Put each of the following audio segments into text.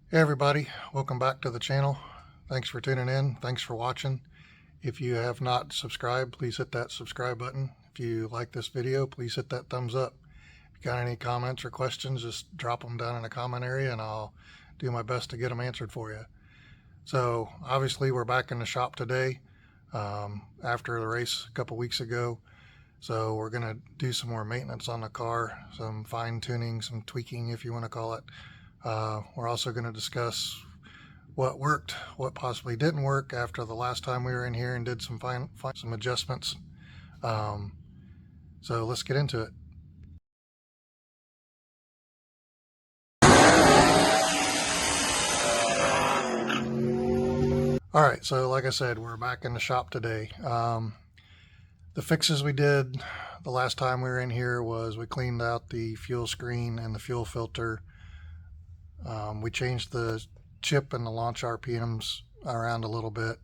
Hey everybody, welcome back to the channel. Thanks for tuning in. Thanks for watching. If you have not subscribed, please hit that subscribe button. If you like this video, please hit that thumbs up. If you got any comments or questions, just drop them down in the comment area and I'll do my best to get them answered for you. So obviously we're back in the shop today after the race a couple weeks ago. So we're going to do some more maintenance on the car, some fine tuning, some tweaking if you want to call it. We're also going to discuss what worked, what possibly didn't work after the last time we were in here and did some some adjustments. So let's get into it. All right, so like I said, we're back in the shop today. The fixes we did the last time we were in here was we cleaned out the fuel screen and the fuel filter. We changed the chip and the launch RPMs around a little bit,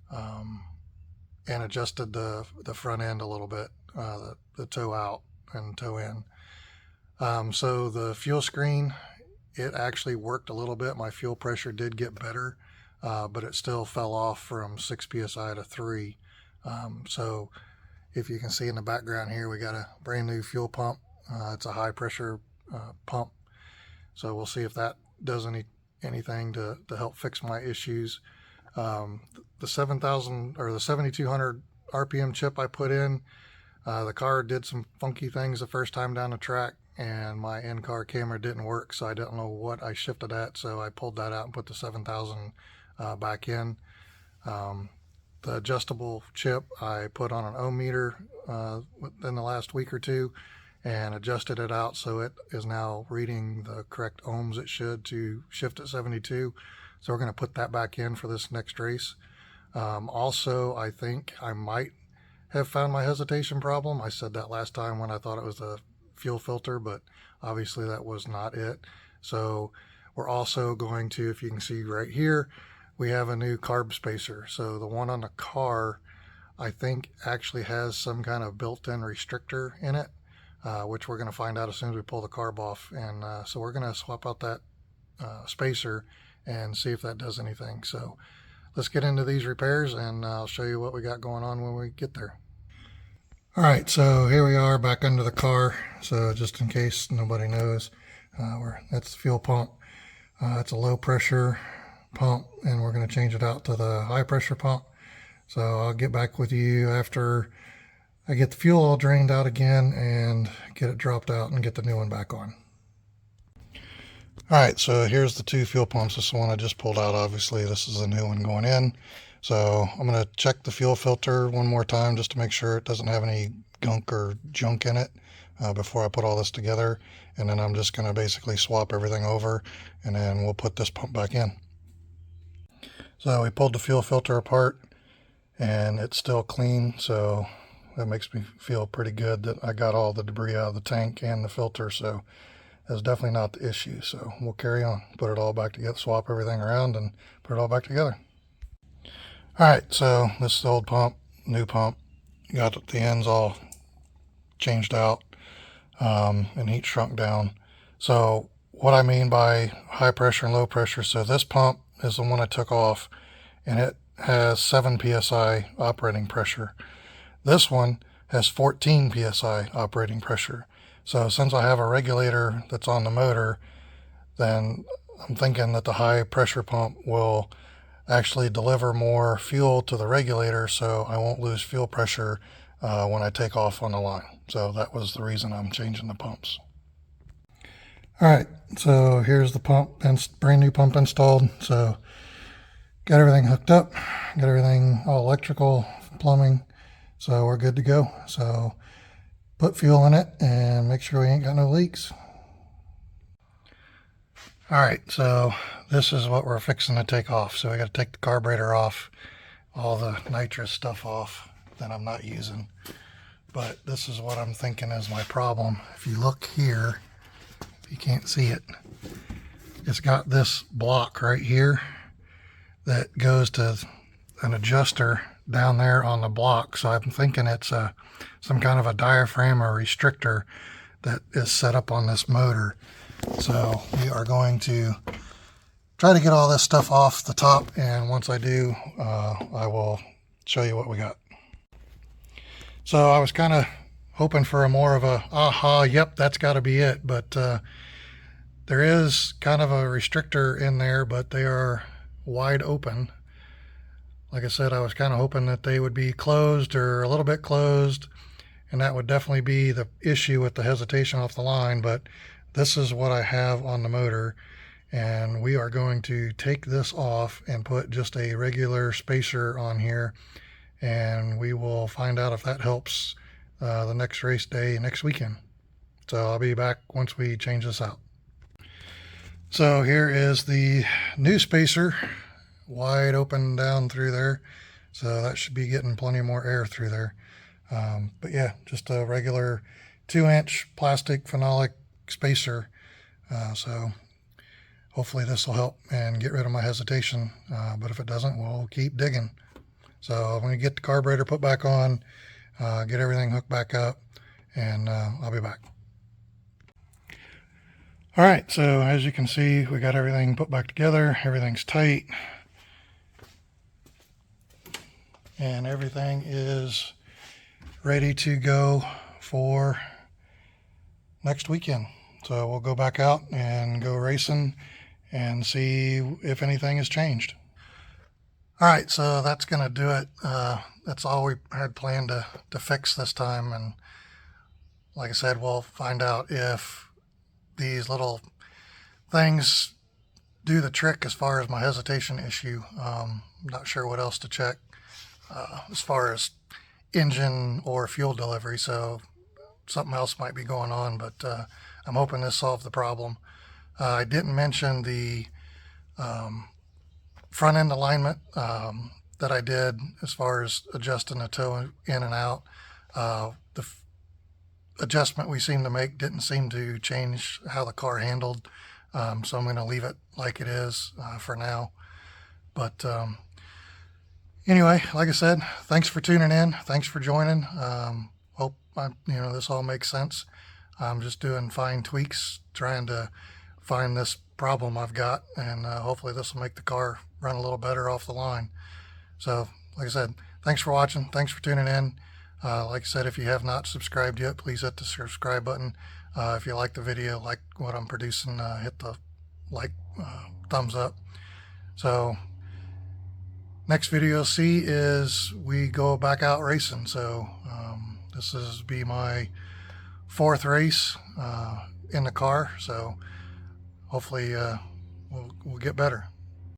and adjusted the front end a little bit, the toe out and toe in. So the fuel screen, it actually worked a little bit. My fuel pressure did get better, but it still fell off from 6 psi to 3. So if you can see in the background here, we got a brand new fuel pump. It's a high pressure pump. So we'll see if that does anything to help fix my issues. The 7,000 or the 7,200 RPM chip I put in, the car did some funky things the first time down the track, and my in-car camera didn't work, so I didn't know what I shifted at, so I pulled that out and put the 7,000 back in. The adjustable chip I put on an ohm meter in the last week or two and adjusted it out so it is now reading the correct ohms it should to shift at 72. So we're going to put that back in for this next race. Also, I think I might have found my hesitation problem. I said that last time when I thought it was the fuel filter, but obviously that was not it. So we're also going to, if you can see right here, we have a new carb spacer. So the one on the car, I think actually has some kind of built-in restrictor in it, which we're going to find out as soon as we pull the carb off. And so we're going to swap out that spacer and see if that does anything. So let's get into these repairs and I'll show you what we got going on when we get there. All right, so here we are back under the car. So just in case nobody knows, that's the fuel pump. It's a low pressure pump and we're going to change it out to the high pressure pump. So I'll get back with you after I get the fuel all drained out again and get it dropped out and get the new one back on. All right, so here's the two fuel pumps. This one I just pulled out, obviously. This is a new one going in. So I'm going to check the fuel filter one more time just to make sure it doesn't have any gunk or junk in it before I put all this together. And then I'm just going to basically swap everything over and then we'll put this pump back in. So we pulled the fuel filter apart and it's still clean, so that makes me feel pretty good that I got all the debris out of the tank and the filter. So that's definitely not the issue. So we'll carry on, put it all back together, swap everything around and put it all back together. All right, so this is the old pump, new pump. Got the ends all changed out and heat shrunk down. So what I mean by high pressure and low pressure, so this pump is the one I took off and it has 7 psi operating pressure. This one has 14 psi operating pressure. So since I have a regulator that's on the motor, then I'm thinking that the high pressure pump will actually deliver more fuel to the regulator, so I won't lose fuel pressure when I take off on the line. So that was the reason I'm changing the pumps. All right, so here's the pump, and brand new pump installed. So got everything hooked up, got everything all electrical, plumbing, so we're good to go. So put fuel in it and make sure we ain't got no leaks. All right, so this is what we're fixing to take off. So we got to take the carburetor off, all the nitrous stuff off that I'm not using. But this is what I'm thinking is my problem. If you look here, you can't see it. It's got this block right here that goes to an adjuster down there on the block. So I'm thinking it's some kind of a diaphragm or restrictor that is set up on this motor. So we are going to try to get all this stuff off the top, and once I do, I will show you what we got. So I was kind of hoping for a more of a aha, yep, that's got to be it, but there is kind of a restrictor in there, but they are wide open. Like I said, I was kind of hoping that they would be closed or a little bit closed, and that would definitely be the issue with the hesitation off the line. But this is what I have on the motor, and we are going to take this off and put just a regular spacer on here, and we will find out if that helps the next race day next weekend. So I'll be back once we change this out. So here is the new spacer, wide open down through there, so that should be getting plenty more air through there. But yeah, just a regular 2-inch plastic phenolic spacer. So hopefully this will help and get rid of my hesitation, but if it doesn't, we'll keep digging. So I'm going to get the carburetor put back on, get everything hooked back up, and I'll be back. All right, so as you can see, we got everything put back together. Everything's tight. And everything is ready to go for next weekend. So we'll go back out and go racing and see if anything has changed. All right, so that's going to do it. That's all we had planned to fix this time. And like I said, we'll find out if these little things do the trick as far as my hesitation issue. Not sure what else to check as far as engine or fuel delivery, so something else might be going on, but I'm hoping this solved the problem. I didn't mention the front end alignment that I did as far as adjusting the toe in and out. The adjustment we seemed to make didn't seem to change how the car handled, so I'm going to leave it like it is for now. But anyway, like I said, thanks for tuning in. Thanks for joining. Hope this all makes sense. I'm just doing fine tweaks, trying to find this problem I've got, and hopefully this will make the car run a little better off the line. So, like I said, thanks for watching. Thanks for tuning in. Like I said, if you have not subscribed yet, please hit the subscribe button. If you like the video, like what I'm producing, hit the thumbs up. So next video you'll see is we go back out racing. So this is be my 4th race in the car. So hopefully we'll get better.